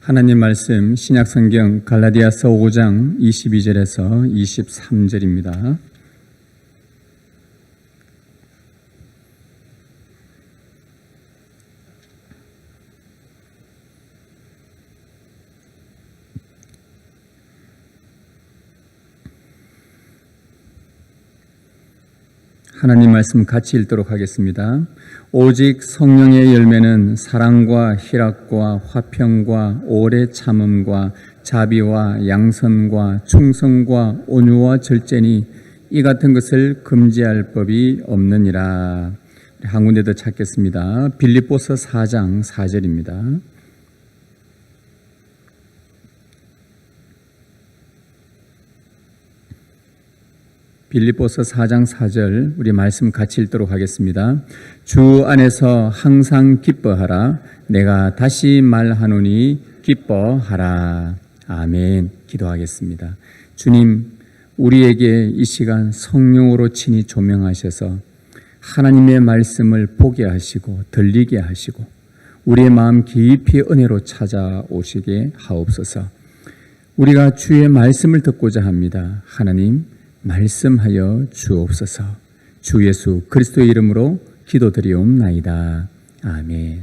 하나님 말씀 신약성경 갈라디아서 5장 22절에서 23절입니다. 하나님 말씀 같이 읽도록 하겠습니다. 오직 성령의 열매는 사랑과 희락과 화평과 오래 참음과 자비와 양선과 충성과 온유와 절제니 이 같은 것을 금지할 법이 없느니라. 한 군데 더 찾겠습니다. 빌립보서 4장 4절입니다. 빌립보서 4장 4절 우리 말씀 같이 읽도록 하겠습니다. 주 안에서 항상 기뻐하라. 내가 다시 말하노니 기뻐하라. 아멘. 기도하겠습니다. 주님, 우리에게 이 시간 성령으로 친히 조명하셔서 하나님의 말씀을 보게 하시고 들리게 하시고 우리의 마음 깊이 은혜로 찾아오시게 하옵소서. 우리가 주의 말씀을 듣고자 합니다. 하나님 말씀하여 주옵소서. 주 예수 그리스도의 이름으로 기도드리옵나이다. 아멘.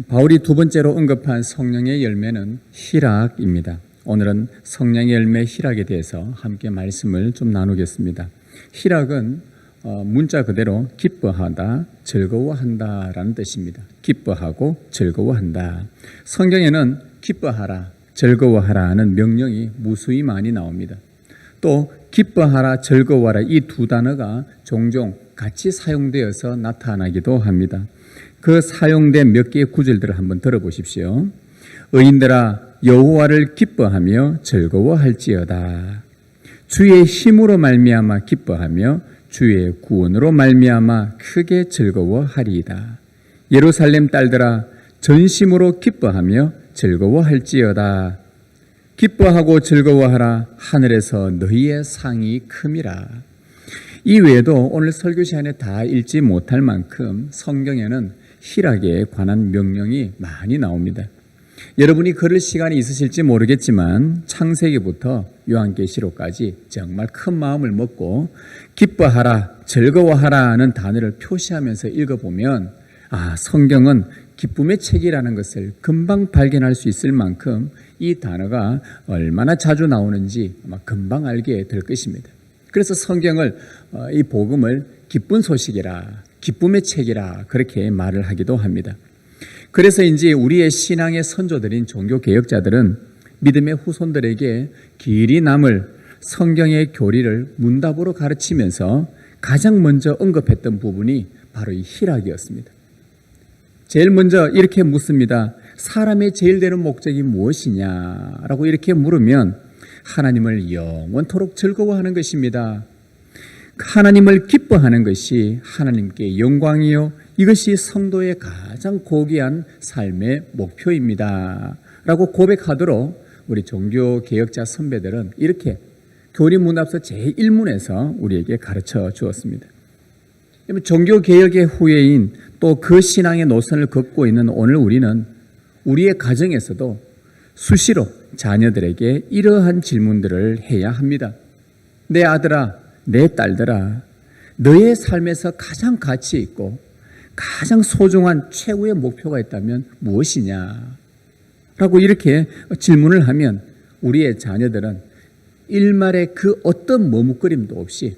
바울이 두 번째로 언급한 성령의 열매는 희락입니다. 오늘은 성령의 열매 희락에 대해서 함께 말씀을 좀 나누겠습니다. 희락은 문자 그대로 기뻐하다, 즐거워한다라는 뜻입니다. 기뻐하고 즐거워한다. 성경에는 기뻐하라, 즐거워하라는 명령이 무수히 많이 나옵니다. 또 기뻐하라, 즐거워하라 이 두 단어가 종종 같이 사용되어서 나타나기도 합니다. 그 사용된 몇 개의 구절들을 한번 들어보십시오. 의인들아 여호와를 기뻐하며 즐거워할지어다. 주의 힘으로 말미암아 기뻐하며 주의 구원으로 말미암아 크게 즐거워하리이다. 예루살렘 딸들아 전심으로 기뻐하며 즐거워할지어다. 기뻐하고 즐거워하라. 하늘에서 너희의 상이 큼이라. 이 외에도 오늘 설교 시간에 다 읽지 못할 만큼 성경에는 희락에 관한 명령이 많이 나옵니다. 여러분이 걸을 시간이 있으실지 모르겠지만 창세기부터 요한계시록까지 정말 큰 마음을 먹고 기뻐하라, 즐거워하라는 단어를 표시하면서 읽어보면 성경은 기쁨의 책이라는 것을 금방 발견할 수 있을 만큼 이 단어가 얼마나 자주 나오는지 아마 금방 알게 될 것입니다. 그래서 성경을 이 복음을 기쁜 소식이라, 기쁨의 책이라 그렇게 말을 하기도 합니다. 그래서인지 우리의 신앙의 선조들인 종교개혁자들은 믿음의 후손들에게 길이 남을 성경의 교리를 문답으로 가르치면서 가장 먼저 언급했던 부분이 바로 이 희락이었습니다. 제일 먼저 이렇게 묻습니다. 사람의 제일 되는 목적이 무엇이냐라고 이렇게 물으면 하나님을 영원토록 즐거워하는 것입니다. 하나님을 기뻐하는 것이 하나님께 영광이요 이것이 성도의 가장 고귀한 삶의 목표입니다 라고 고백하도록 우리 종교개혁자 선배들은 이렇게 교리문답서 제1문에서 우리에게 가르쳐 주었습니다. 종교개혁의 후예인 또 그 신앙의 노선을 걷고 있는 오늘 우리는 우리의 가정에서도 수시로 자녀들에게 이러한 질문들을 해야 합니다. 내 아들아, 내 딸들아, 너의 삶에서 가장 가치 있고 가장 소중한 최고의 목표가 있다면 무엇이냐? 라고 이렇게 질문을 하면 우리의 자녀들은 일말의 그 어떤 머뭇거림도 없이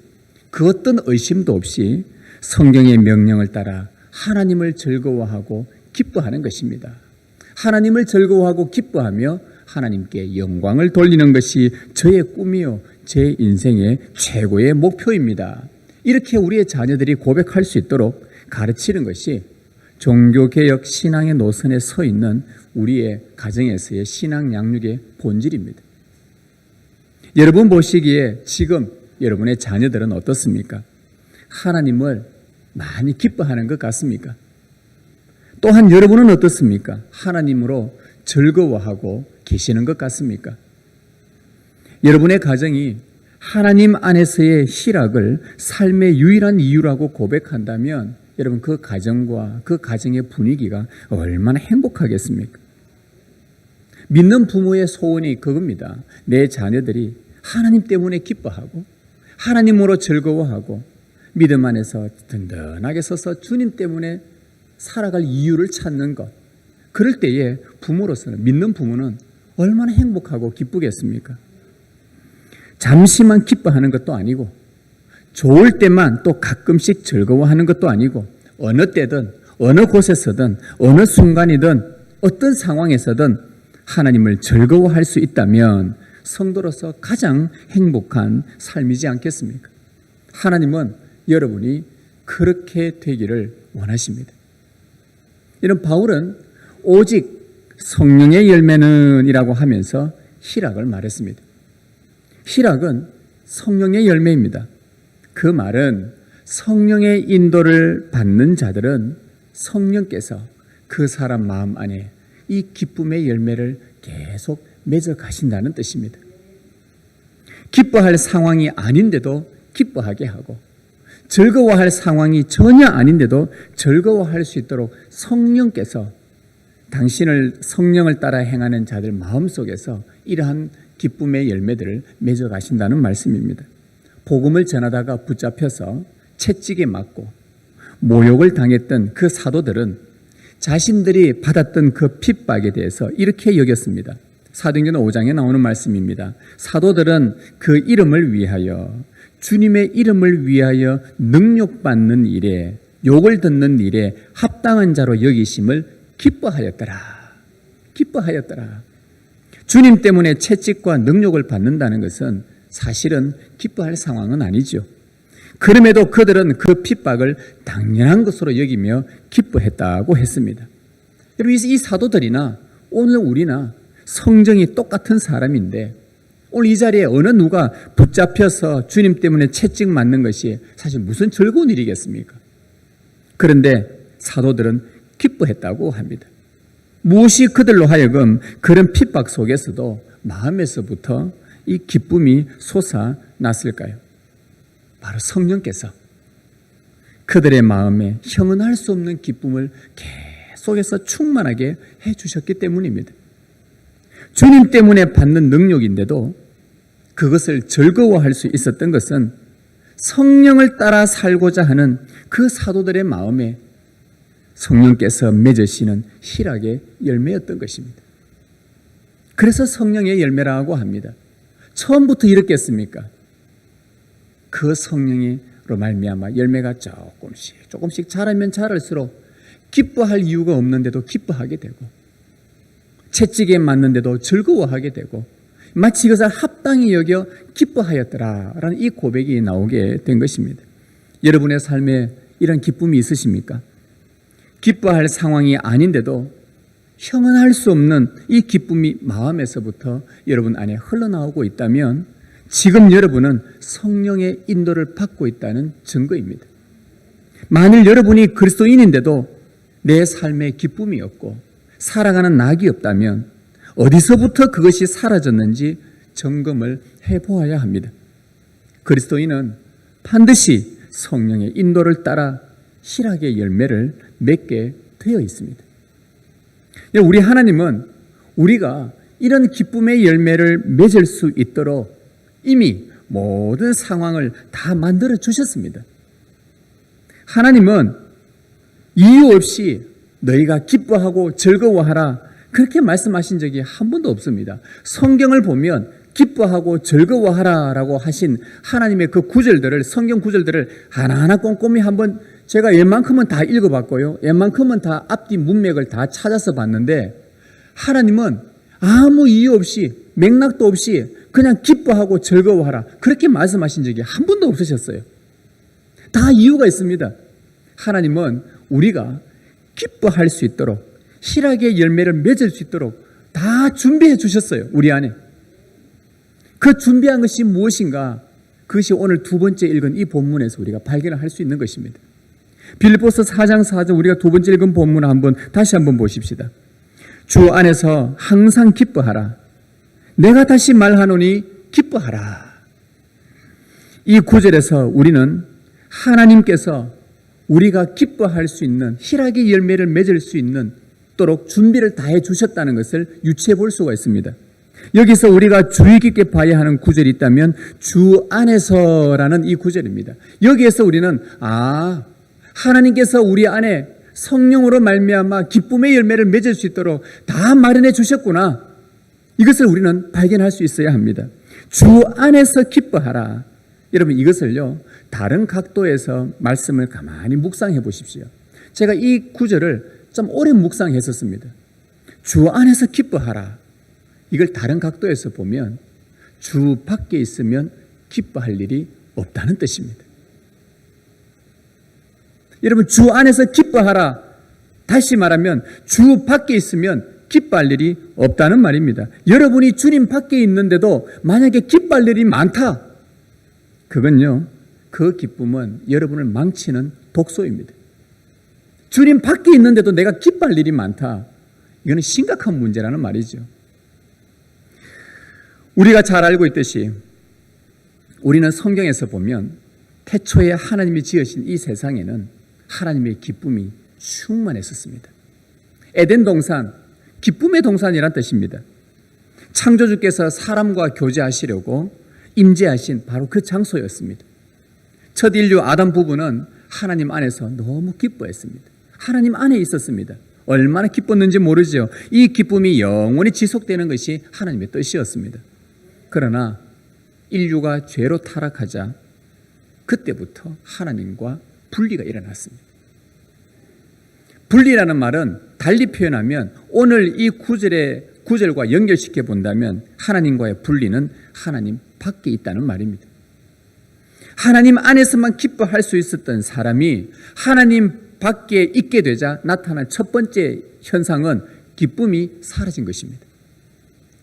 그 어떤 의심도 없이 성경의 명령을 따라 하나님을 즐거워하고 기뻐하는 것입니다. 하나님을 즐거워하고 기뻐하며 하나님께 영광을 돌리는 것이 저의 꿈이요 제 인생의 최고의 목표입니다. 이렇게 우리의 자녀들이 고백할 수 있도록 가르치는 것이 종교개혁 신앙의 노선에 서 있는 우리의 가정에서의 신앙 양육의 본질입니다. 여러분 보시기에 지금 여러분의 자녀들은 어떻습니까? 하나님을 많이 기뻐하는 것 같습니까? 또한 여러분은 어떻습니까? 하나님으로 즐거워하고 계시는 것 같습니까? 여러분의 가정이 하나님 안에서의 희락을 삶의 유일한 이유라고 고백한다면 여러분 그 가정과 그 가정의 분위기가 얼마나 행복하겠습니까? 믿는 부모의 소원이 그겁니다. 내 자녀들이 하나님 때문에 기뻐하고 하나님으로 즐거워하고 믿음 안에서 든든하게 서서 주님 때문에 살아갈 이유를 찾는 것. 그럴 때에 부모로서는, 믿는 부모는 얼마나 행복하고 기쁘겠습니까? 잠시만 기뻐하는 것도 아니고 좋을 때만 또 가끔씩 즐거워하는 것도 아니고 어느 때든 어느 곳에서든 어느 순간이든 어떤 상황에서든 하나님을 즐거워할 수 있다면 성도로서 가장 행복한 삶이지 않겠습니까? 하나님은 여러분이 그렇게 되기를 원하십니다. 이런 바울은 오직 성령의 열매는 이라고 하면서 희락을 말했습니다. 희락은 성령의 열매입니다. 그 말은 성령의 인도를 받는 자들은 성령께서 그 사람 마음 안에 이 기쁨의 열매를 계속 맺어 가신다는 뜻입니다. 기뻐할 상황이 아닌데도 기뻐하게 하고 즐거워할 상황이 전혀 아닌데도 즐거워할 수 있도록 성령께서 당신을 성령을 따라 행하는 자들 마음속에서 이러한 기쁨의 열매들을 맺어 가신다는 말씀입니다. 복음을 전하다가 붙잡혀서 채찍에 맞고 모욕을 당했던 그 사도들은 자신들이 받았던 그 핍박에 대해서 이렇게 여겼습니다. 사도행전 5장에 나오는 말씀입니다. 사도들은 그 이름을 위하여, 주님의 이름을 위하여 능욕받는 일에, 욕을 듣는 일에 합당한 자로 여기심을 기뻐하였더라. 기뻐하였더라. 주님 때문에 채찍과 능욕을 받는다는 것은 사실은 기뻐할 상황은 아니죠. 그럼에도 그들은 그 핍박을 당연한 것으로 여기며 기뻐했다고 했습니다. 여러분, 이 사도들이나 오늘 우리나 성정이 똑같은 사람인데 오늘 이 자리에 어느 누가 붙잡혀서 주님 때문에 채찍 맞는 것이 사실 무슨 즐거운 일이겠습니까? 그런데 사도들은 기뻐했다고 합니다. 무엇이 그들로 하여금 그런 핍박 속에서도 마음에서부터 이 기쁨이 솟아났을까요? 바로 성령께서 그들의 마음에 형언할 수 없는 기쁨을 계속해서 충만하게 해주셨기 때문입니다. 주님 때문에 받는 능력인데도 그것을 즐거워할 수 있었던 것은 성령을 따라 살고자 하는 그 사도들의 마음에 성령께서 맺으시는 희락의 열매였던 것입니다. 그래서 성령의 열매라고 합니다. 처음부터 이렇겠습니까? 그 성령으로 말미암아 열매가 조금씩 자라면 자랄수록 기뻐할 이유가 없는데도 기뻐하게 되고 채찍에 맞는데도 즐거워하게 되고 마치 이것을 합당히 여겨 기뻐하였더라라는 이 고백이 나오게 된 것입니다. 여러분의 삶에 이런 기쁨이 있으십니까? 기뻐할 상황이 아닌데도 형언할 수 없는 이 기쁨이 마음에서부터 여러분 안에 흘러나오고 있다면 지금 여러분은 성령의 인도를 받고 있다는 증거입니다. 만일 여러분이 그리스도인인데도 내 삶에 기쁨이 없고 살아가는 낙이 없다면 어디서부터 그것이 사라졌는지 점검을 해보아야 합니다. 그리스도인은 반드시 성령의 인도를 따라 희락의 열매를 맺게 되어 있습니다. 우리 하나님은 우리가 이런 기쁨의 열매를 맺을 수 있도록 이미 모든 상황을 다 만들어 주셨습니다. 하나님은 이유 없이 너희가 기뻐하고 즐거워하라 그렇게 말씀하신 적이 한 번도 없습니다. 성경을 보면 기뻐하고 즐거워하라라고 하신 하나님의 그 구절들을, 성경 구절들을 하나하나 꼼꼼히 한번 제가 웬만큼은 다 읽어봤고요. 웬만큼은 다 앞뒤 문맥을 다 찾아서 봤는데 하나님은 아무 이유 없이 맥락도 없이 그냥 기뻐하고 즐거워하라 그렇게 말씀하신 적이 한 번도 없으셨어요. 다 이유가 있습니다. 하나님은 우리가 기뻐할 수 있도록 희락의 열매를 맺을 수 있도록 다 준비해 주셨어요. 우리 안에. 그 준비한 것이 무엇인가? 그것이 오늘 두 번째 읽은 이 본문에서 우리가 발견을 할 수 있는 것입니다. 빌립보서 4장 4절 우리가 두 번째 읽은 본문을 다시 한번 보십시다. 주 안에서 항상 기뻐하라. 내가 다시 말하노니 기뻐하라. 이 구절에서 우리는 하나님께서 우리가 기뻐할 수 있는 희락의 열매를 맺을 수 있는 도록 준비를 다 해주셨다는 것을 유추해 볼 수가 있습니다. 여기서 우리가 주의 깊게 봐야 하는 구절이 있다면 주 안에서라는 이 구절입니다. 여기에서 우리는 하나님께서 우리 안에 성령으로 말미암아 기쁨의 열매를 맺을 수 있도록 다 마련해 주셨구나. 이것을 우리는 발견할 수 있어야 합니다. 주 안에서 기뻐하라. 여러분, 이것을요 다른 각도에서 말씀을 가만히 묵상해 보십시오. 제가 이 구절을 좀 오래 묵상했었습니다. 주 안에서 기뻐하라. 이걸 다른 각도에서 보면 주 밖에 있으면 기뻐할 일이 없다는 뜻입니다. 여러분, 주 안에서 기뻐하라. 다시 말하면 주 밖에 있으면 기뻐할 일이 없다는 말입니다. 여러분이 주님 밖에 있는데도 만약에 기뻐할 일이 많다. 그건요, 그 기쁨은 여러분을 망치는 독소입니다. 주님 밖에 있는데도 내가 기뻐할 일이 많다. 이거는 심각한 문제라는 말이죠. 우리가 잘 알고 있듯이 우리는 성경에서 보면 태초에 하나님이 지으신 이 세상에는 하나님의 기쁨이 충만했었습니다. 에덴 동산, 기쁨의 동산이란 뜻입니다. 창조주께서 사람과 교제하시려고 임재하신 바로 그 장소였습니다. 첫 인류 아담 부부는 하나님 안에서 너무 기뻐했습니다. 하나님 안에 있었습니다. 얼마나 기뻤는지 모르죠. 이 기쁨이 영원히 지속되는 것이 하나님의 뜻이었습니다. 그러나 인류가 죄로 타락하자 그때부터 하나님과 분리가 일어났습니다. 분리라는 말은 달리 표현하면 오늘 이 구절과 연결시켜 본다면 하나님과의 분리는 하나님 밖에 있다는 말입니다. 하나님 안에서만 기뻐할 수 있었던 사람이 하나님 밖에 있게 되자 나타난 첫 번째 현상은 기쁨이 사라진 것입니다.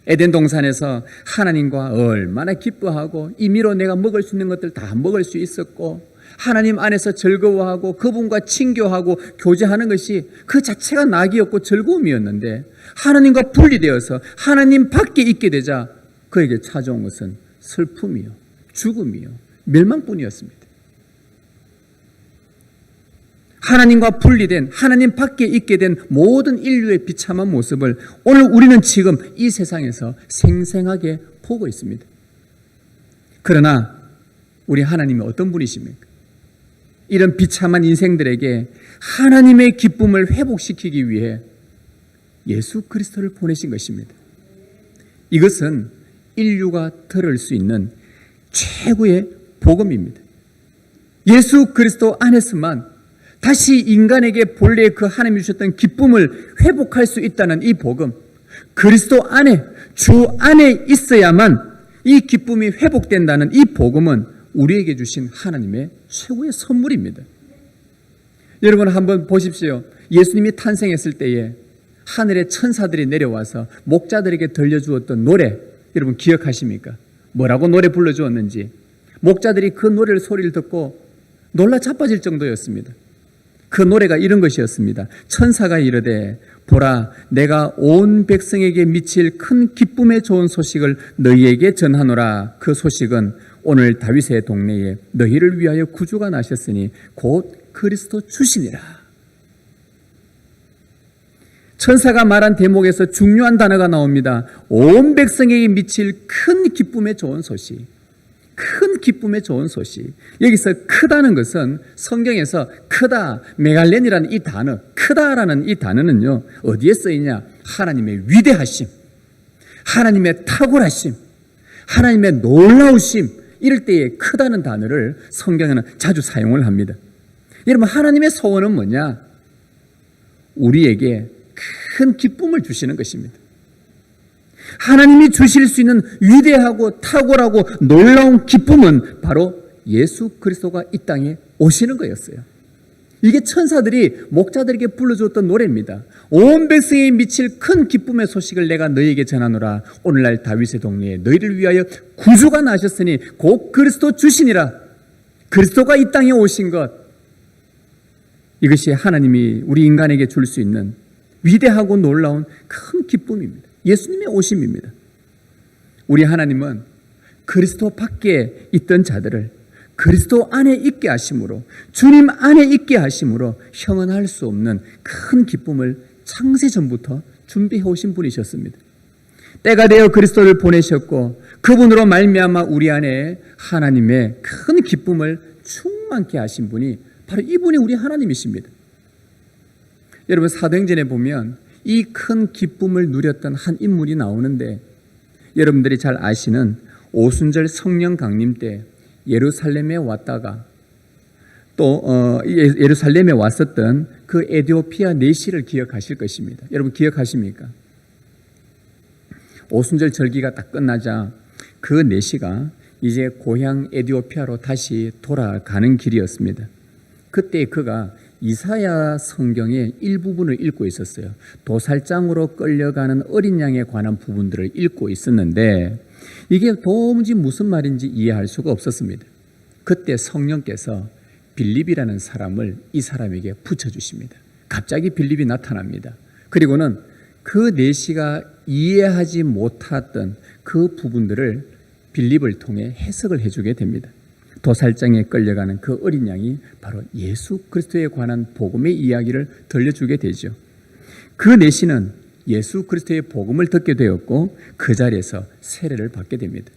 에덴 동산에서 하나님과 얼마나 기뻐하고 임의로 내가 먹을 수 있는 것들 다 먹을 수 있었고 하나님 안에서 즐거워하고 그분과 친교하고 교제하는 것이 그 자체가 낙이었고 즐거움이었는데 하나님과 분리되어서 하나님 밖에 있게 되자 그에게 찾아온 것은 슬픔이요, 죽음이요, 멸망뿐이었습니다. 하나님과 분리된, 하나님 밖에 있게 된 모든 인류의 비참한 모습을 오늘 우리는 지금 이 세상에서 생생하게 보고 있습니다. 그러나 우리 하나님은 어떤 분이십니까? 이런 비참한 인생들에게 하나님의 기쁨을 회복시키기 위해 예수 그리스도를 보내신 것입니다. 이것은 인류가 들을 수 있는 최고의 복음입니다. 예수 그리스도 안에서만 다시 인간에게 본래 그 하나님이 주셨던 기쁨을 회복할 수 있다는 이 복음, 그리스도 안에, 주 안에 있어야만 이 기쁨이 회복된다는 이 복음은 우리에게 주신 하나님의 최고의 선물입니다. 여러분 한번 보십시오. 예수님이 탄생했을 때에 하늘의 천사들이 내려와서 목자들에게 들려주었던 노래, 여러분 기억하십니까? 뭐라고 노래 불러주었는지. 목자들이 그 노래를 소리를 듣고 놀라 자빠질 정도였습니다. 그 노래가 이런 것이었습니다. 천사가 이르되 보라, 내가 온 백성에게 미칠 큰 기쁨의 좋은 소식을 너희에게 전하노라. 그 소식은 오늘 다윗의 동네에 너희를 위하여 구주가 나셨으니 곧 그리스도 주시니라. 천사가 말한 대목에서 중요한 단어가 나옵니다. 온 백성에게 미칠 큰 기쁨의 좋은 소식. 큰 기쁨의 좋은 소식. 여기서 크다는 것은 성경에서 크다, 메갈렌이라는 이 단어, 크다라는 이 단어는요, 어디에 쓰이냐? 하나님의 위대하심, 하나님의 탁월하심, 하나님의 놀라우심, 이럴 때에 크다는 단어를 성경에는 자주 사용을 합니다. 여러분, 하나님의 소원은 뭐냐? 우리에게 큰 기쁨을 주시는 것입니다. 하나님이 주실 수 있는 위대하고 탁월하고 놀라운 기쁨은 바로 예수 그리스도가 이 땅에 오시는 거였어요. 이게 천사들이 목자들에게 불러주었던 노래입니다. 온 백성에 미칠 큰 기쁨의 소식을 내가 너희에게 전하노라. 오늘날 다윗의 동네에 너희를 위하여 구주가 나셨으니 곧 그리스도 주시니라. 그리스도가 이 땅에 오신 것, 이것이 하나님이 우리 인간에게 줄 수 있는 위대하고 놀라운 큰 기쁨입니다. 예수님의 오심입니다. 우리 하나님은 그리스도 밖에 있던 자들을 그리스도 안에 있게 하심으로, 주님 안에 있게 하심으로 형언할 수 없는 큰 기쁨을 창세전부터 준비해 오신 분이셨습니다. 때가 되어 그리스도를 보내셨고 그분으로 말미암아 우리 안에 하나님의 큰 기쁨을 충만케 하신 분이 바로 이분이 우리 하나님이십니다. 여러분, 사도행전에 보면 이 큰 기쁨을 누렸던 한 인물이 나오는데, 여러분들이 잘 아시는 오순절 성령 강림 때 예루살렘에 왔다가 또 예루살렘에 왔었던 그 에디오피아 내시를 기억하실 것입니다. 여러분 기억하십니까? 오순절 절기가 딱 끝나자 그 내시가 이제 고향 에디오피아로 다시 돌아가는 길이었습니다. 그때 그가 이사야 성경의 일부분을 읽고 있었어요. 도살장으로 끌려가는 어린 양에 관한 부분들을 읽고 있었는데 이게 도무지 무슨 말인지 이해할 수가 없었습니다. 그때 성령께서 빌립이라는 사람을 이 사람에게 붙여주십니다. 갑자기 빌립이 나타납니다. 그리고는 그 내시가 이해하지 못했던 그 부분들을 빌립을 통해 해석을 해주게 됩니다. 도살장에 끌려가는 그 어린 양이 바로 예수 그리스도에 관한 복음의 이야기를 들려주게 되죠. 그 내시는 예수 그리스도의 복음을 듣게 되었고 그 자리에서 세례를 받게 됩니다.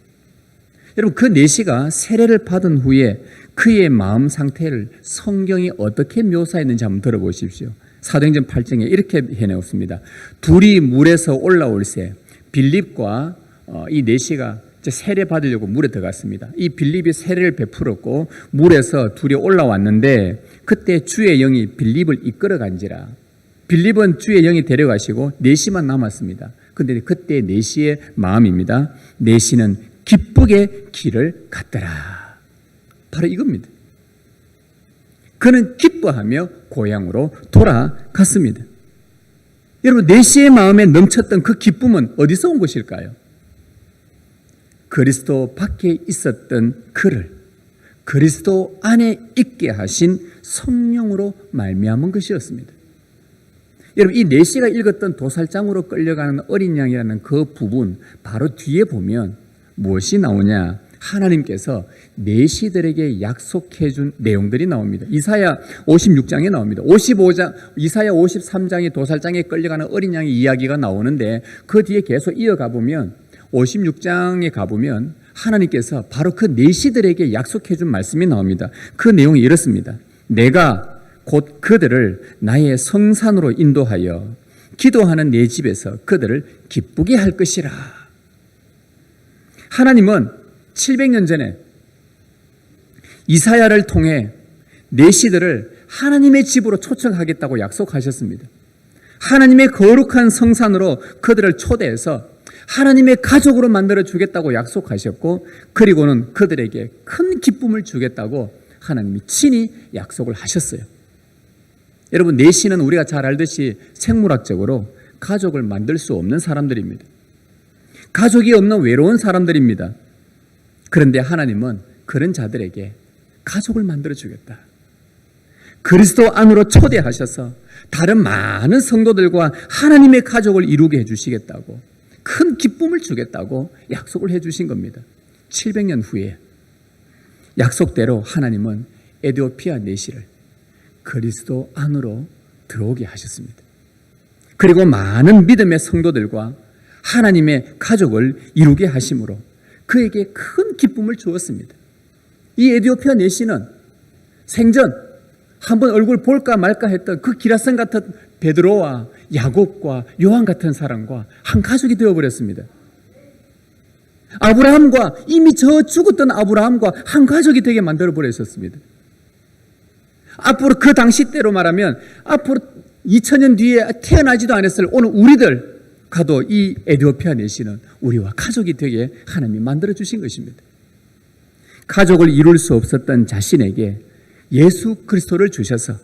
여러분, 그 내시가 세례를 받은 후에 그의 마음 상태를 성경이 어떻게 묘사했는지 한번 들어보십시오. 사도행전 8장에 이렇게 해내었습니다. 둘이 물에서 올라올새 빌립과 이 내시가 세례 받으려고 물에 들어갔습니다. 이 빌립이 세례를 베풀었고 물에서 둘이 올라왔는데 그때 주의 영이 빌립을 이끌어간지라. 빌립은 주의 영이 데려가시고 내시만 남았습니다. 그런데 그때 내시의 마음입니다. 내시는 기쁘게 길을 갔더라. 바로 이겁니다. 그는 기뻐하며 고향으로 돌아갔습니다. 여러분, 내시의 마음에 넘쳤던 그 기쁨은 어디서 온 것일까요? 그리스도 밖에 있었던 그를 그리스도 안에 있게 하신 성령으로 말미암은 것이었습니다. 여러분, 이 내시가 읽었던 도살장으로 끌려가는 어린 양이라는 그 부분 바로 뒤에 보면 무엇이 나오냐? 하나님께서 내시들에게 약속해 준 내용들이 나옵니다. 이사야 56장에 나옵니다. 55장, 이사야 53장에 도살장에 끌려가는 어린 양의 이야기가 나오는데 그 뒤에 계속 이어가 보면 56장에 가보면 하나님께서 바로 그 내시들에게 약속해 준 말씀이 나옵니다. 그 내용이 이렇습니다. 내가 곧 그들을 나의 성산으로 인도하여 기도하는 내 집에서 그들을 기쁘게 할 것이라. 하나님은 700년 전에 이사야를 통해 내시들을 하나님의 집으로 초청하겠다고 약속하셨습니다. 하나님의 거룩한 성산으로 그들을 초대해서 하나님의 가족으로 만들어 주겠다고 약속하셨고, 그리고는 그들에게 큰 기쁨을 주겠다고 하나님이 친히 약속을 하셨어요. 여러분, 내시는 우리가 잘 알듯이 생물학적으로 가족을 만들 수 없는 사람들입니다. 가족이 없는 외로운 사람들입니다. 그런데 하나님은 그런 자들에게 가족을 만들어 주겠다. 그리스도 안으로 초대하셔서 다른 많은 성도들과 하나님의 가족을 이루게 해주시겠다고, 큰 기쁨을 주겠다고 약속을 해주신 겁니다. 700년 후에 약속대로 하나님은 에디오피아 내시를 그리스도 안으로 들어오게 하셨습니다. 그리고 많은 믿음의 성도들과 하나님의 가족을 이루게 하심으로 그에게 큰 기쁨을 주었습니다. 이 에디오피아 내시는 생전 한번 얼굴 볼까 말까 했던 그 기라성 같은 베드로와 야곱과 요한 같은 사람과 한 가족이 되어버렸습니다. 아브라함과 이미 저 죽었던 아브라함과 한 가족이 되게 만들어버렸었습니다. 앞으로 그 당시 때로 말하면 앞으로 2000년 뒤에 태어나지도 않았을 오늘 우리들 가도 이 에디오피아 내시는 우리와 가족이 되게 하나님이 만들어주신 것입니다. 가족을 이룰 수 없었던 자신에게 예수 그리스도를 주셔서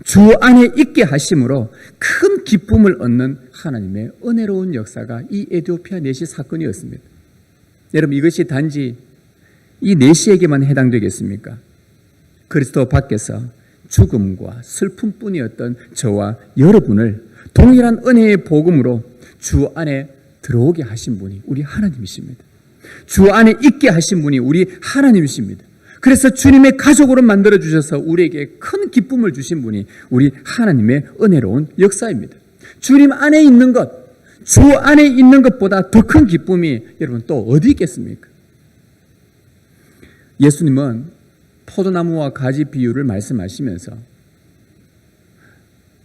주 안에 있게 하심으로 큰 기쁨을 얻는 하나님의 은혜로운 역사가 이 에디오피아 내시 사건이었습니다. 여러분, 이것이 단지 이 내시에게만 해당되겠습니까? 그리스도 밖에서 죽음과 슬픔뿐이었던 저와 여러분을 동일한 은혜의 복음으로 주 안에 들어오게 하신 분이 우리 하나님이십니다. 주 안에 있게 하신 분이 우리 하나님이십니다. 그래서 주님의 가족으로 만들어 주셔서 우리에게 큰 기쁨을 주신 분이 우리 하나님의 은혜로운 역사입니다. 주님 안에 있는 것, 주 안에 있는 것보다 더 큰 기쁨이 여러분 또 어디 있겠습니까? 예수님은 포도나무와 가지 비유를 말씀하시면서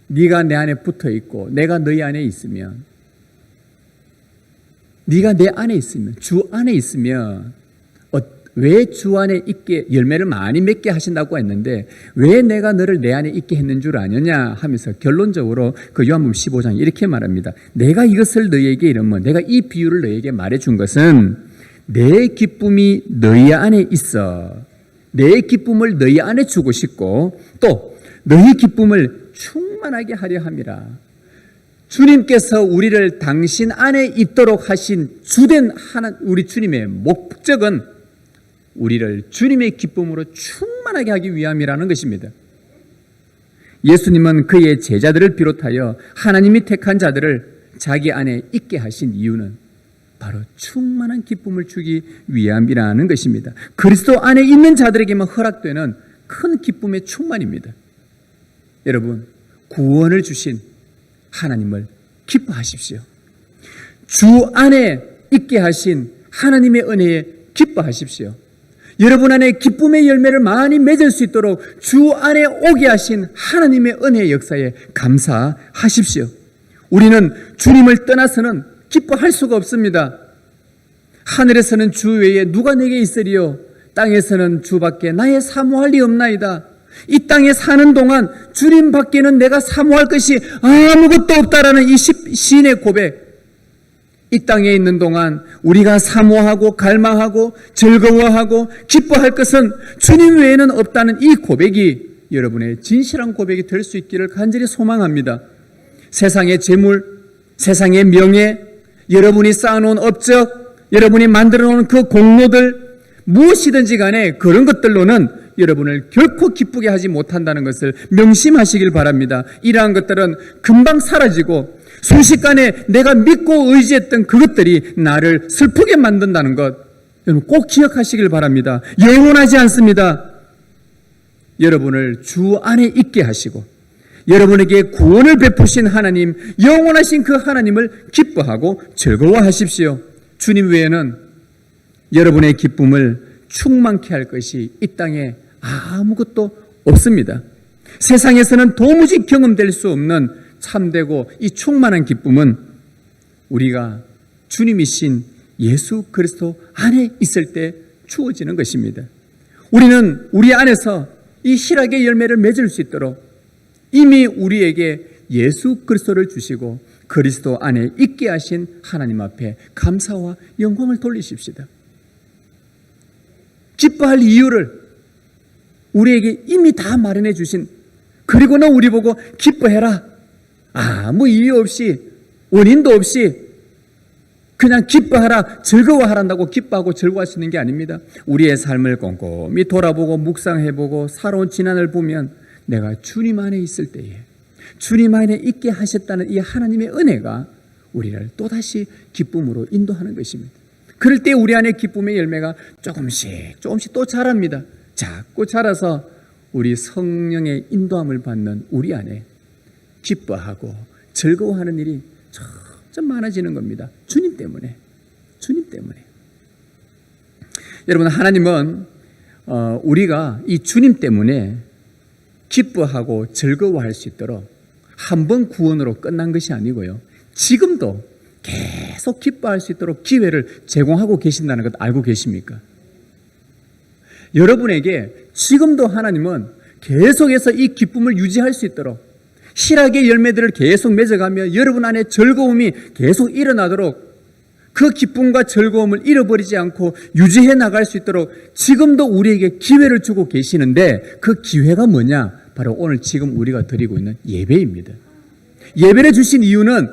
네가 내 안에 붙어 있고 내가 너희 안에 있으면, 네가 내 안에 있으면, 주 안에 있으면 왜 주 안에 있게 열매를 많이 맺게 하신다고 했는데 왜 내가 너를 내 안에 있게 했는 줄 아느냐 하면서 결론적으로 그 요한복음 15장 이렇게 말합니다. 내가 이것을 너희에게 이르면, 내가 이 비유를 너희에게 말해준 것은 내 기쁨이 너희 안에 있어 내 기쁨을 너희 안에 주고 싶고 또 너희 기쁨을 충만하게 하려 함이라. 주님께서 우리를 당신 안에 있도록 하신 주된 우리 주님의 목적은 우리를 주님의 기쁨으로 충만하게 하기 위함이라는 것입니다. 예수님은 그의 제자들을 비롯하여 하나님이 택한 자들을 자기 안에 있게 하신 이유는 바로 충만한 기쁨을 주기 위함이라는 것입니다. 그리스도 안에 있는 자들에게만 허락되는 큰 기쁨의 충만입니다. 여러분, 구원을 주신 하나님을 기뻐하십시오. 주 안에 있게 하신 하나님의 은혜에 기뻐하십시오. 여러분 안에 기쁨의 열매를 많이 맺을 수 있도록 주 안에 오게 하신 하나님의 은혜의 역사에 감사하십시오. 우리는 주님을 떠나서는 기뻐할 수가 없습니다. 하늘에서는 주 외에 누가 내게 있으리요? 땅에서는 주밖에 나의 사모할 리 없나이다. 이 땅에 사는 동안 주님 밖에는 내가 사모할 것이 아무것도 없다라는 이 시인의 고백, 이 땅에 있는 동안 우리가 사모하고 갈망하고 즐거워하고 기뻐할 것은 주님 외에는 없다는 이 고백이 여러분의 진실한 고백이 될 수 있기를 간절히 소망합니다. 세상의 재물, 세상의 명예, 여러분이 쌓아놓은 업적, 여러분이 만들어 놓은 그 공로들, 무엇이든지 간에 그런 것들로는 여러분을 결코 기쁘게 하지 못한다는 것을 명심하시길 바랍니다. 이러한 것들은 금방 사라지고 순식간에 내가 믿고 의지했던 그것들이 나를 슬프게 만든다는 것, 여러분 꼭 기억하시길 바랍니다. 영원하지 않습니다. 여러분을 주 안에 있게 하시고 여러분에게 구원을 베푸신 하나님, 영원하신 그 하나님을 기뻐하고 즐거워하십시오. 주님 외에는 여러분의 기쁨을 충만케 할 것이 이 땅에 아무것도 없습니다. 세상에서는 도무지 경험될 수 없는 참되고 이 충만한 기쁨은 우리가 주님이신 예수 그리스도 안에 있을 때 주어지는 것입니다. 우리는 우리 안에서 이 희락의 열매를 맺을 수 있도록 이미 우리에게 예수 그리스도를 주시고 그리스도 안에 있게 하신 하나님 앞에 감사와 영광을 돌리십시다. 기뻐할 이유를 우리에게 이미 다 마련해 주신, 그리고는 우리 보고 기뻐해라, 아무 이유 없이 원인도 없이 그냥 기뻐하라, 즐거워하란다고 기뻐하고 즐거워할 수 있는 게 아닙니다. 우리의 삶을 꼼꼼히 돌아보고 묵상해보고 살아온 지난을 보면 내가 주님 안에 있을 때에 주님 안에 있게 하셨다는 이 하나님의 은혜가 우리를 또다시 기쁨으로 인도하는 것입니다. 그럴 때 우리 안에 기쁨의 열매가 조금씩 또 자랍니다. 자꾸 자라서 우리 성령의 인도함을 받는 우리 안에 기뻐하고 즐거워하는 일이 점점 많아지는 겁니다. 주님 때문에. 여러분, 하나님은 우리가 이 주님 때문에 기뻐하고 즐거워할 수 있도록 한 번 구원으로 끝난 것이 아니고요, 지금도 계속 기뻐할 수 있도록 기회를 제공하고 계신다는 것 알고 계십니까? 여러분에게 지금도 하나님은 계속해서 이 기쁨을 유지할 수 있도록 희락의 열매들을 계속 맺어가며 여러분 안에 즐거움이 계속 일어나도록 그 기쁨과 즐거움을 잃어버리지 않고 유지해 나갈 수 있도록 지금도 우리에게 기회를 주고 계시는데 그 기회가 뭐냐? 바로 오늘 지금 우리가 드리고 있는 예배입니다. 예배를 주신 이유는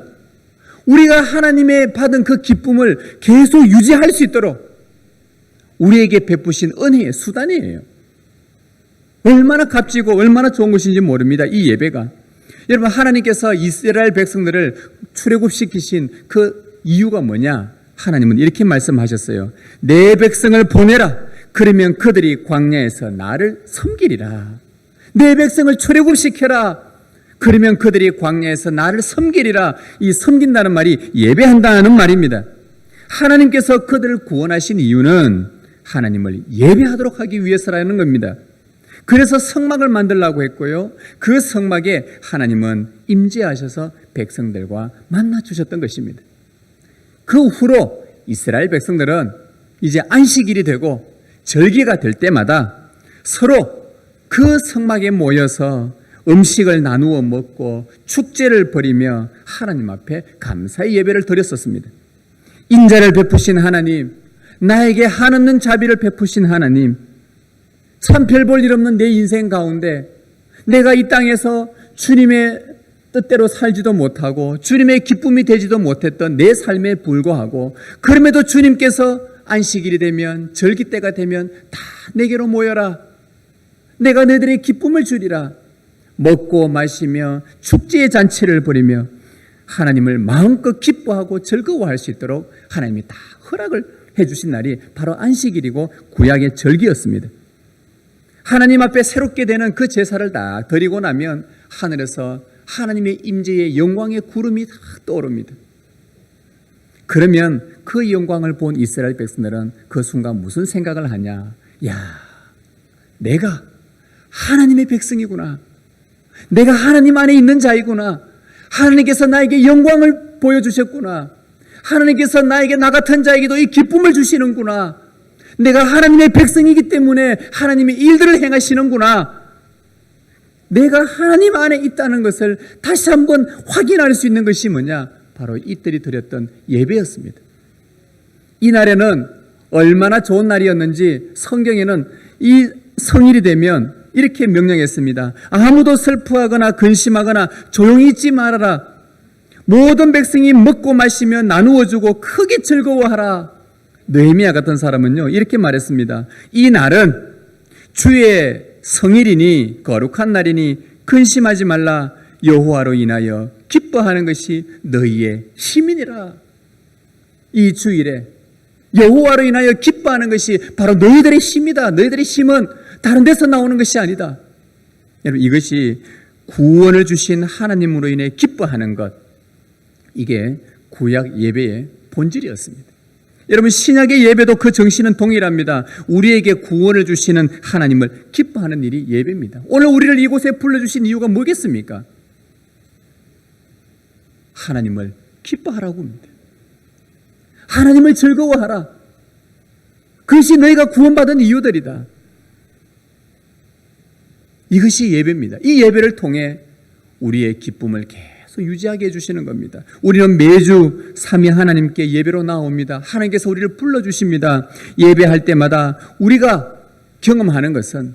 우리가 하나님의 받은 그 기쁨을 계속 유지할 수 있도록 우리에게 베푸신 은혜의 수단이에요. 얼마나 값지고 얼마나 좋은 것인지 모릅니다. 이 예배가. 여러분, 하나님께서 이스라엘 백성들을 출애굽시키신 그 이유가 뭐냐? 하나님은 이렇게 말씀하셨어요. 내 백성을 보내라. 그러면 그들이 광야에서 나를 섬기리라. 내 백성을 출애굽시켜라. 그러면 그들이 광야에서 나를 섬기리라. 이 섬긴다는 말이 예배한다는 말입니다. 하나님께서 그들을 구원하신 이유는 하나님을 예배하도록 하기 위해서라는 겁니다. 그래서 성막을 만들라고 했고요. 그 성막에 하나님은 임재하셔서 백성들과 만나 주셨던 것입니다. 그 후로 이스라엘 백성들은 이제 안식일이 되고 절기가 될 때마다 서로 그 성막에 모여서 음식을 나누어 먹고 축제를 벌이며 하나님 앞에 감사의 예배를 드렸었습니다. 인자를 베푸신 하나님, 나에게 한없는 자비를 베푸신 하나님, 참 별 볼 일 없는 내 인생 가운데 내가 이 땅에서 주님의 뜻대로 살지도 못하고 주님의 기쁨이 되지도 못했던 내 삶에 불구하고, 그럼에도 주님께서 안식일이 되면, 절기 때가 되면 다 내게로 모여라. 내가 너희들의 기쁨을 주리라. 먹고 마시며 축제의 잔치를 벌이며 하나님을 마음껏 기뻐하고 즐거워할 수 있도록 하나님이 다 허락을 해주신 날이 바로 안식일이고 구약의 절기였습니다. 하나님 앞에 새롭게 되는 그 제사를 다 드리고 나면 하늘에서 하나님의 임재의 영광의 구름이 다 떠오릅니다. 그러면 그 영광을 본 이스라엘 백성들은 그 순간 무슨 생각을 하냐? 야, 내가 하나님의 백성이구나. 내가 하나님 안에 있는 자이구나. 하나님께서 나에게 영광을 보여주셨구나. 하나님께서 나에게 나 같은 자에게도 이 기쁨을 주시는구나. 내가 하나님의 백성이기 때문에 하나님의 일들을 행하시는구나. 내가 하나님 안에 있다는 것을 다시 한번 확인할 수 있는 것이 뭐냐? 바로 이들이 드렸던 예배였습니다. 이 날에는 얼마나 좋은 날이었는지 성경에는 이 성일이 되면 이렇게 명령했습니다. 아무도 슬퍼하거나 근심하거나 조용히 있지 말아라. 모든 백성이 먹고 마시며 나누어 주고 크게 즐거워하라. 느헤미야 같은 사람은요, 이렇게 말했습니다. 이 날은 주의 성일이니 거룩한 날이니 근심하지 말라. 여호와로 인하여 기뻐하는 것이 너희의 힘이니라. 이 주일에 여호와로 인하여 기뻐하는 것이 바로 너희들의 힘이다. 너희들의 힘은 다른 데서 나오는 것이 아니다. 여러분, 이것이 구원을 주신 하나님으로 인해 기뻐하는 것, 이게 구약 예배의 본질이었습니다. 여러분, 신약의 예배도 그 정신은 동일합니다. 우리에게 구원을 주시는 하나님을 기뻐하는 일이 예배입니다. 오늘 우리를 이곳에 불러주신 이유가 뭐겠습니까? 하나님을 기뻐하라고 합니다. 하나님을 즐거워하라. 그것이 너희가 구원받은 이유들이다. 이것이 예배입니다. 이 예배를 통해 우리의 기쁨을 계속 유지하게 해주시는 겁니다. 우리는 매주 삼위 하나님께 예배로 나옵니다. 하나님께서 우리를 불러주십니다. 예배할 때마다 우리가 경험하는 것은,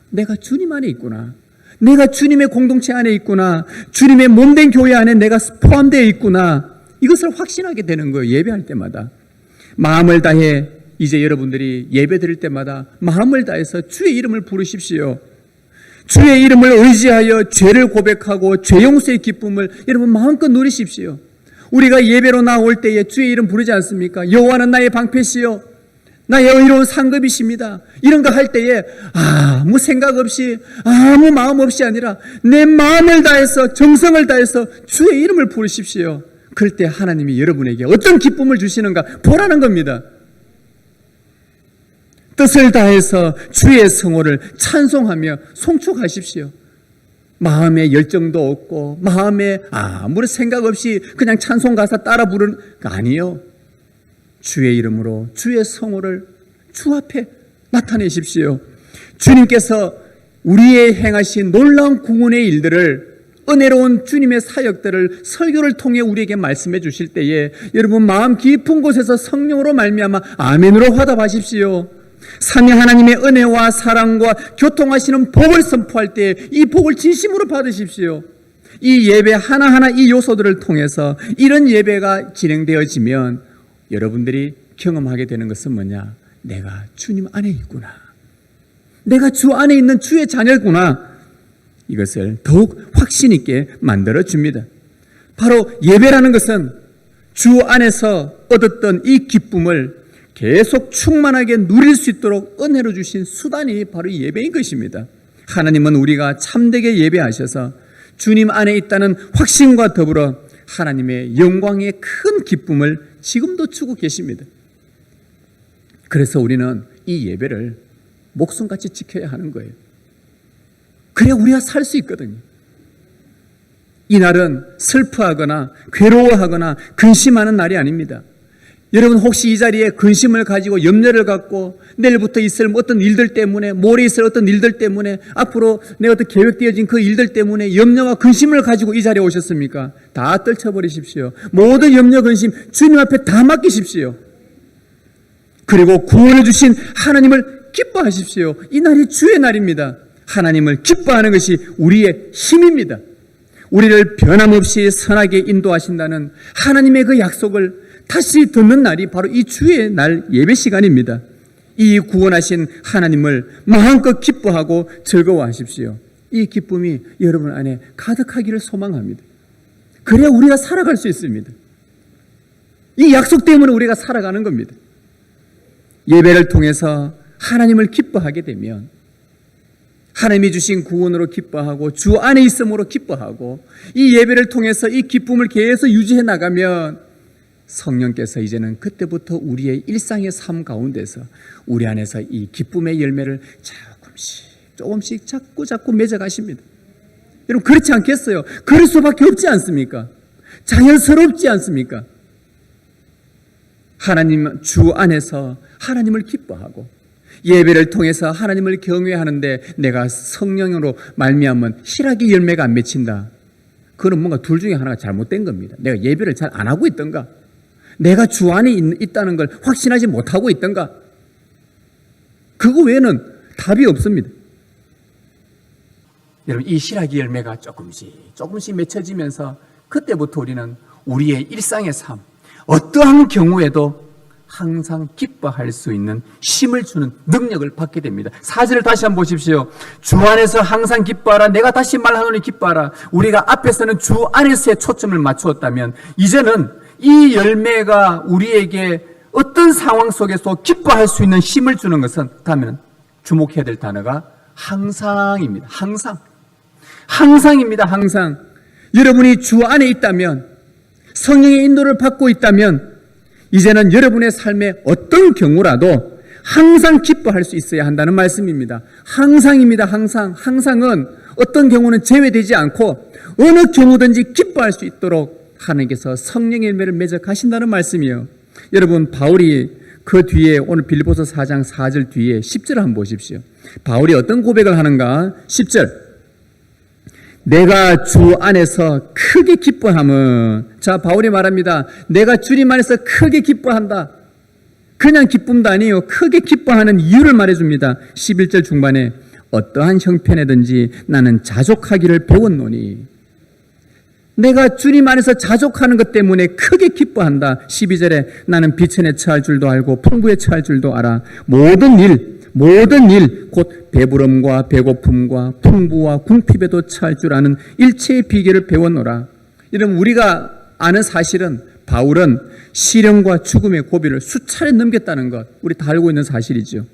내가 주님 안에 있구나. 내가 주님의 공동체 안에 있구나. 주님의 몸된 교회 안에 내가 포함되어 있구나. 이것을 확신하게 되는 거예요. 예배할 때마다. 마음을 다해 이제 여러분들이 예배 드릴 때마다 마음을 다해서 주의 이름을 부르십시오. 주의 이름을 의지하여 죄를 고백하고 죄 용서의 기쁨을 여러분 마음껏 누리십시오. 우리가 예배로 나올 때에 주의 이름 부르지 않습니까? 여호와는 나의 방패시요 나의 의로운 상급이십니다. 이런 거 할 때에 아무 생각 없이 아무 마음 없이 아니라 내 마음을 다해서 정성을 다해서 주의 이름을 부르십시오. 그럴 때 하나님이 여러분에게 어떤 기쁨을 주시는가 보라는 겁니다. 뜻을 다해서 주의 성호를 찬송하며 송축하십시오. 마음에 열정도 없고 마음에 아무런 생각 없이 그냥 찬송 가사 따라 부르는 거 아니요. 주의 이름으로 주의 성호를 주 앞에 나타내십시오. 주님께서 우리의 행하신 놀라운 구원의 일들을, 은혜로운 주님의 사역들을 설교를 통해 우리에게 말씀해 주실 때에 여러분 마음 깊은 곳에서 성령으로 말미암아 아멘으로 화답하십시오. 삼위 하나님의 은혜와 사랑과 교통하시는 복을 선포할 때 이 복을 진심으로 받으십시오. 이 예배 하나하나 이 요소들을 통해서 이런 예배가 진행되어지면 여러분들이 경험하게 되는 것은 뭐냐? 내가 주님 안에 있구나. 내가 주 안에 있는 주의 자녀구나. 이것을 더욱 확신 있게 만들어줍니다. 바로 예배라는 것은 주 안에서 얻었던 이 기쁨을 계속 충만하게 누릴 수 있도록 은혜로 주신 수단이 바로 예배인 것입니다. 하나님은 우리가 참되게 예배하셔서 주님 안에 있다는 확신과 더불어 하나님의 영광의 큰 기쁨을 지금도 주고 계십니다. 그래서 우리는 이 예배를 목숨같이 지켜야 하는 거예요. 그래야 우리가 살 수 있거든요. 이날은 슬퍼하거나 괴로워하거나 근심하는 날이 아닙니다. 여러분 혹시 이 자리에 근심을 가지고 염려를 갖고 내일부터 있을 어떤 일들 때문에, 모레 있을 어떤 일들 때문에, 앞으로 내 어떤 계획되어진 그 일들 때문에 염려와 근심을 가지고 이 자리에 오셨습니까? 다 떨쳐버리십시오. 모든 염려 근심 주님 앞에 다 맡기십시오. 그리고 구원해 주신 하나님을 기뻐하십시오. 이 날이 주의 날입니다. 하나님을 기뻐하는 것이 우리의 힘입니다. 우리를 변함없이 선하게 인도하신다는 하나님의 그 약속을 다시 듣는 날이 바로 이 주의 날 예배 시간입니다. 이 구원하신 하나님을 마음껏 기뻐하고 즐거워하십시오. 이 기쁨이 여러분 안에 가득하기를 소망합니다. 그래야 우리가 살아갈 수 있습니다. 이 약속 때문에 우리가 살아가는 겁니다. 예배를 통해서 하나님을 기뻐하게 되면 하나님이 주신 구원으로 기뻐하고 주 안에 있음으로 기뻐하고 이 예배를 통해서 이 기쁨을 계속 유지해 나가면 성령께서 이제는 그때부터 우리의 일상의 삶 가운데서 우리 안에서 이 기쁨의 열매를 조금씩 자꾸 맺어가십니다. 여러분 그렇지 않겠어요? 그럴 수밖에 없지 않습니까? 자연스럽지 않습니까? 하나님 주 안에서 하나님을 기뻐하고 예배를 통해서 하나님을 경외하는데 내가 성령으로 말미암은 희락의 열매가 안 맺힌다. 그건 뭔가 둘 중에 하나가 잘못된 겁니다. 내가 예배를 잘 안 하고 있던가, 내가 주 안에 있다는 걸 확신하지 못하고 있던가, 그거 외에는 답이 없습니다. 여러분 이 희락의 열매가 조금씩 맺혀지면서 그때부터 우리는 우리의 일상의 삶, 어떠한 경우에도 항상 기뻐할 수 있는 힘을 주는 능력을 받게 됩니다. 4절을 다시 한번 보십시오. 주 안에서 항상 기뻐하라. 내가 다시 말하노니 기뻐하라. 우리가 앞에서는 주 안에서의 초점을 맞추었다면 이제는 이 열매가 우리에게 어떤 상황 속에서 기뻐할 수 있는 힘을 주는 것은 다음에는 주목해야 될 단어가 항상입니다. 항상입니다. 항상. 여러분이 주 안에 있다면, 성령의 인도를 받고 있다면 이제는 여러분의 삶에 어떤 경우라도 항상 기뻐할 수 있어야 한다는 말씀입니다. 항상입니다. 항상은 어떤 경우는 제외되지 않고 어느 경우든지 기뻐할 수 있도록 하나님께서 성령의 열매를 맺어 가신다는 말씀이에요. 여러분 바울이 그 뒤에 오늘 빌립보서 4장 4절 뒤에 10절을 한번 보십시오. 바울이 어떤 고백을 하는가? 10절. 내가 주 안에서 크게 기뻐함은, 자 바울이 말합니다. 내가 주님 안에서 크게 기뻐한다. 그냥 기쁨도 아니에요. 크게 기뻐하는 이유를 말해줍니다. 11절 중반에 어떠한 형편에든지 나는 자족하기를 배웠노니, 내가 주님 안에서 자족하는 것 때문에 크게 기뻐한다. 12절에 나는 비천에 처할 줄도 알고 풍부에 처할 줄도 알아. 모든 일 곧 배부름과 배고픔과 풍부와 궁핍에도 처할 줄 아는 일체의 비결을 배웠노라. 여러분 우리가 아는 사실은 바울은 시련과 죽음의 고비를 수차례 넘겼다는 것, 우리 다 알고 있는 사실이죠.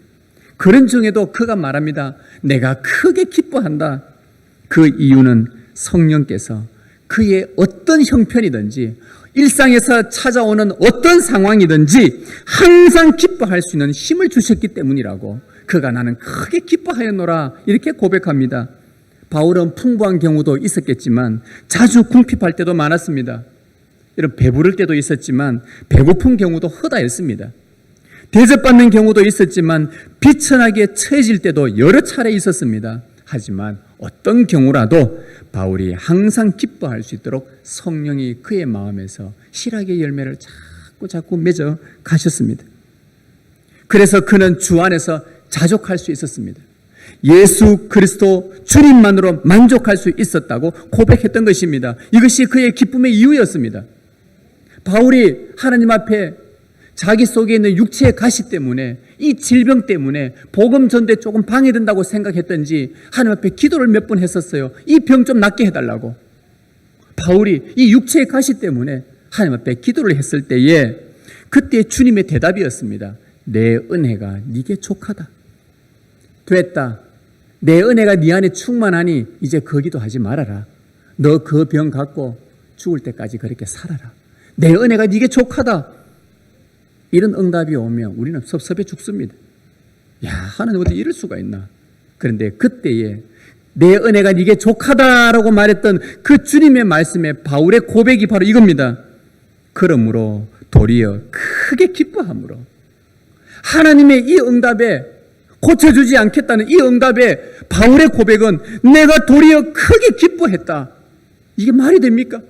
그런 중에도 그가 말합니다. 내가 크게 기뻐한다. 그 이유는 성령께서 그의 어떤 형편이든지 일상에서 찾아오는 어떤 상황이든지 항상 기뻐할 수 있는 힘을 주셨기 때문이라고. 그가 나는 크게 기뻐하였노라 이렇게 고백합니다. 바울은 풍부한 경우도 있었겠지만 자주 궁핍할 때도 많았습니다. 이런 배부를 때도 있었지만 배고픈 경우도 허다했습니다. 대접받는 경우도 있었지만 비천하게 처해질 때도 여러 차례 있었습니다. 하지만 어떤 경우라도 바울이 항상 기뻐할 수 있도록 성령이 그의 마음에서 희락의 열매를 자꾸 맺어 가셨습니다. 그래서 그는 주 안에서 자족할 수 있었습니다. 예수 그리스도 주님만으로 만족할 수 있었다고 고백했던 것입니다. 이것이 그의 기쁨의 이유였습니다. 바울이 하나님 앞에 자기 속에 있는 육체의 가시 때문에, 이 질병 때문에 복음 전도에 조금 방해된다고 생각했던지 하나님 앞에 기도를 몇 번 했었어요. 이 병 좀 낫게 해달라고. 바울이 이 육체의 가시 때문에 하나님 앞에 기도를 했을 때에 그때 주님의 대답이었습니다. 내 은혜가 네게 족하다. 됐다. 내 은혜가 네 안에 충만하니 이제 거기도 하지 말아라. 너 그 병 갖고 죽을 때까지 그렇게 살아라. 내 은혜가 네게 족하다. 이런 응답이 오면 우리는 섭섭해 죽습니다. 야, 하나님 어떻게 이럴 수가 있나. 그런데 그때에 내 은혜가 네게 족하다라고 말했던 그 주님의 말씀에 바울의 고백이 바로 이겁니다. 그러므로 도리어 크게 기뻐함으로, 하나님의 이 응답에 고쳐주지 않겠다는 이 응답에 바울의 고백은 내가 도리어 크게 기뻐했다. 이게 말이 됩니까?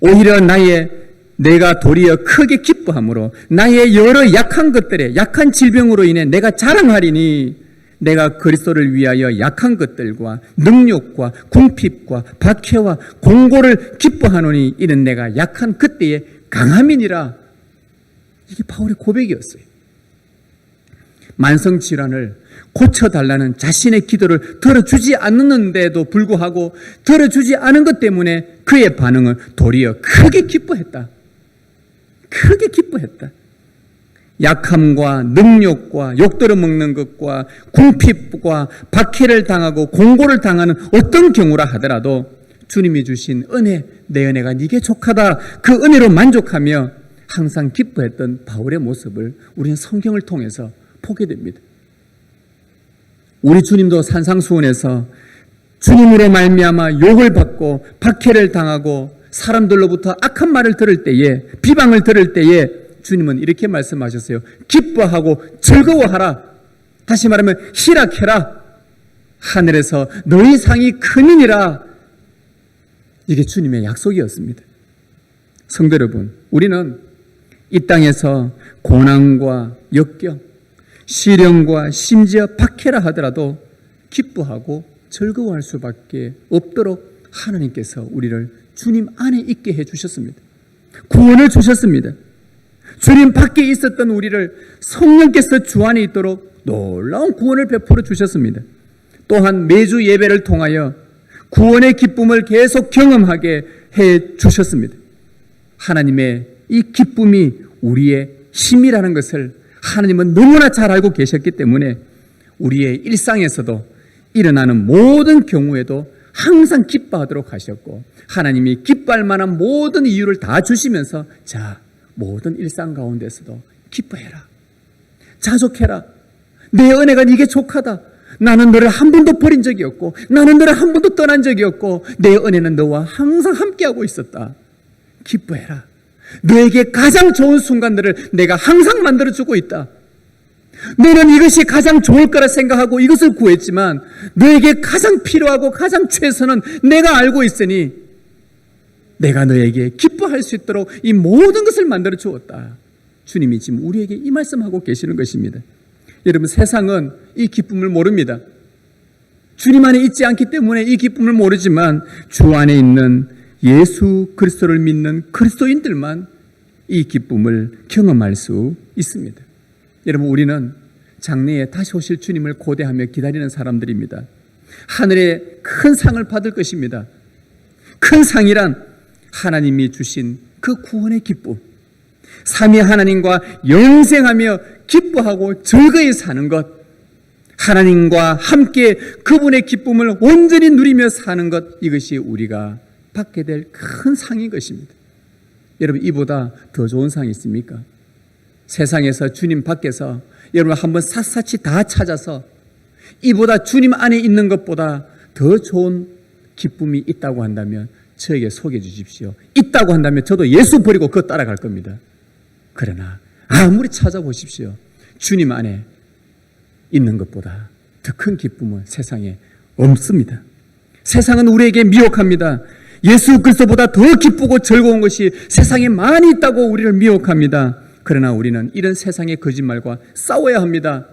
오히려 내가 도리어 크게 기뻐함으로 나의 여러 약한 것들에, 약한 질병으로 인해 내가 자랑하리니 내가 그리스도를 위하여 약한 것들과 능욕과 궁핍과 박해와 공고를 기뻐하노니 이는 내가 약한 그때의 강함이니라. 이게 바울의 고백이었어요. 만성질환을 고쳐달라는 자신의 기도를 들어주지 않는데도 불구하고 들어주지 않은 것 때문에 그의 반응은 도리어 크게 기뻐했다. 크게 기뻐했다. 약함과 능욕과 욕들어 먹는 것과 궁핍과 박해를 당하고 공고를 당하는 어떤 경우라 하더라도 주님이 주신 은혜, 내 은혜가 네게 족하다, 그 은혜로 만족하며 항상 기뻐했던 바울의 모습을 우리는 성경을 통해서 보게 됩니다. 우리 주님도 산상수훈에서 주님으로 말미암아 욕을 받고 박해를 당하고 사람들로부터 악한 말을 들을 때에, 비방을 들을 때에 주님은 이렇게 말씀하셨어요. 기뻐하고 즐거워하라. 다시 말하면 희락해라. 하늘에서 너희 상이 크니라. 이게 주님의 약속이었습니다. 성도 여러분, 우리는 이 땅에서 고난과 역경, 시련과 심지어 박해라 하더라도 기뻐하고 즐거워할 수밖에 없도록 하나님께서 우리를 주님 안에 있게 해주셨습니다. 구원을 주셨습니다. 주님 밖에 있었던 우리를 성령께서 주 안에 있도록 놀라운 구원을 베풀어 주셨습니다. 또한 매주 예배를 통하여 구원의 기쁨을 계속 경험하게 해 주셨습니다. 하나님의 이 기쁨이 우리의 힘이라는 것을 하나님은 너무나 잘 알고 계셨기 때문에 우리의 일상에서도 일어나는 모든 경우에도 항상 기뻐하도록 하셨고, 하나님이 기뻐할 만한 모든 이유를 다 주시면서 자, 모든 일상 가운데서도 기뻐해라, 자족해라, 내 은혜가 네게 족하다, 나는 너를 한 번도 버린 적이 없고 나는 너를 한 번도 떠난 적이 없고 내 은혜는 너와 항상 함께하고 있었다. 기뻐해라. 너에게 가장 좋은 순간들을 내가 항상 만들어주고 있다. 너는 이것이 가장 좋을 거라 생각하고 이것을 구했지만 너에게 가장 필요하고 가장 최선은 내가 알고 있으니 내가 너에게 기뻐할 수 있도록 이 모든 것을 만들어 주었다. 주님이 지금 우리에게 이 말씀하고 계시는 것입니다. 여러분, 세상은 이 기쁨을 모릅니다. 주님 안에 있지 않기 때문에 이 기쁨을 모르지만 주 안에 있는 예수 그리스도를 믿는 그리스도인들만 이 기쁨을 경험할 수 있습니다. 여러분, 우리는 장래에 다시 오실 주님을 고대하며 기다리는 사람들입니다. 하늘에 큰 상을 받을 것입니다. 큰 상이란 하나님이 주신 그 구원의 기쁨, 삼위 하나님과 영생하며 기뻐하고 즐거이 사는 것, 하나님과 함께 그분의 기쁨을 온전히 누리며 사는 것, 이것이 우리가 받게 될 큰 상인 것입니다. 여러분, 이보다 더 좋은 상이 있습니까? 세상에서 주님 밖에서 여러분 한번 샅샅이 다 찾아서 이보다 주님 안에 있는 것보다 더 좋은 기쁨이 있다고 한다면 저에게 소개해 주십시오. 있다고 한다면 저도 예수 버리고 그거 따라갈 겁니다. 그러나 아무리 찾아보십시오. 주님 안에 있는 것보다 더 큰 기쁨은 세상에 없습니다. 세상은 우리에게 미혹합니다. 예수 그리스도보다 더 기쁘고 즐거운 것이 세상에 많이 있다고 우리를 미혹합니다. 그러나 우리는 이런 세상의 거짓말과 싸워야 합니다.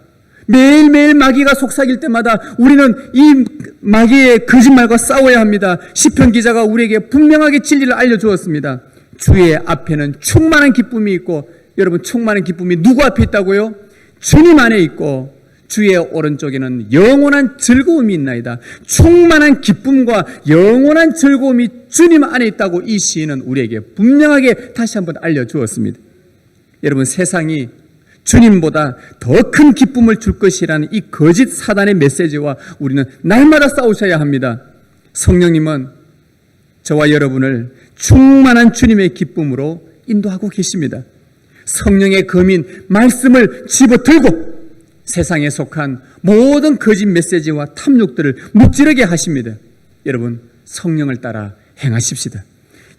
매일매일 마귀가 속삭일 때마다 우리는 이 마귀의 거짓말과 싸워야 합니다. 시편 기자가 우리에게 분명하게 진리를 알려주었습니다. 주의 앞에는 충만한 기쁨이 있고, 여러분, 충만한 기쁨이 누구 앞에 있다고요? 주님 안에 있고 주의 오른쪽에는 영원한 즐거움이 있나이다. 충만한 기쁨과 영원한 즐거움이 주님 안에 있다고 이 시인은 우리에게 분명하게 다시 한번 알려주었습니다. 여러분, 세상이 주님보다 더 큰 기쁨을 줄 것이라는 이 거짓 사단의 메시지와 우리는 날마다 싸우셔야 합니다. 성령님은 저와 여러분을 충만한 주님의 기쁨으로 인도하고 계십니다. 성령의 검인 말씀을 집어들고 세상에 속한 모든 거짓 메시지와 탐욕들을 무찌르게 하십니다. 여러분, 성령을 따라 행하십시다.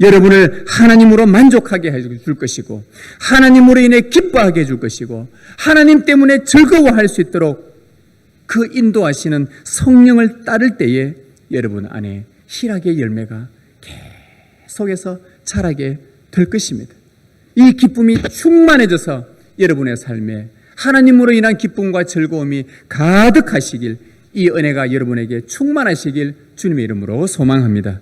여러분을 하나님으로 만족하게 해줄 것이고, 하나님으로 인해 기뻐하게 해줄 것이고, 하나님 때문에 즐거워할 수 있도록 그 인도하시는 성령을 따를 때에 여러분 안에 희락의 열매가 계속해서 자라게 될 것입니다. 이 기쁨이 충만해져서 여러분의 삶에 하나님으로 인한 기쁨과 즐거움이 가득하시길, 이 은혜가 여러분에게 충만하시길 주님의 이름으로 소망합니다.